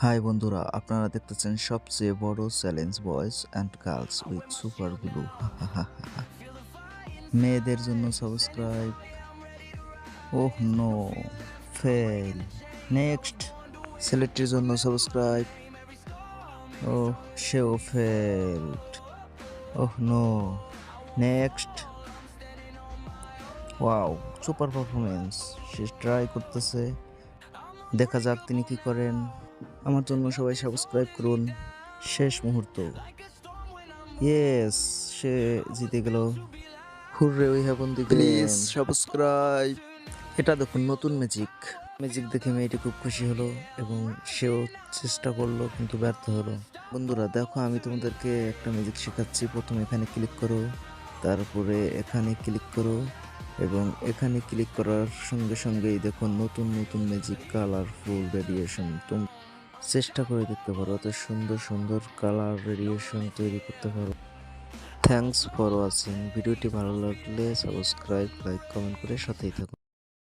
High বন্ধুরা, আপনারা দেখতেছেন সবচেয়ে বড় challenge boys and girls with super glue. মেয়েদের জন্য subscribe. Oh no, fail. Next. ছেলেটির জন্য সাবস্ক্রাইব। ওহ, সেও failed. Oh no, next. Wow, super performance. সে ট্রাই করতেছে, দেখা যাক তিনি কি করেন। আমার জন্য সবাই সাবস্ক্রাইব করুন। শেষ মুহূর্ত। ইয়েস, সে জিতে গেল। Hurray, we have won the please game. Subscribe. এটা দেখুন, নতুন ম্যাজিক। ম্যাজিক দেখে মেয়েটি খুব খুশি হলো এবং সেও চেষ্টা করলো কিন্তু ব্যর্থ হলো। বন্ধুরা দেখো, আমি তোমাদেরকে একটা ম্যাজিক শেখাচ্ছি। প্রথমে এখানে ক্লিক করো, তারপরে এখানে ক্লিক করো এবং এখানে ক্লিক করার সঙ্গে সঙ্গেই দেখো নতুন নতুন ম্যাজিক কালারফুল রেডিয়েশন। তুমি চেষ্টা করে দেখতে পারো, এত সুন্দর সুন্দর কালার রেডিয়েশন তৈরি করতে পারো। Thanks for watching. ভিডিওটি ভালো লাগলে সাবস্ক্রাইব, লাইক, কমেন্ট করে সাথেই থাকুন।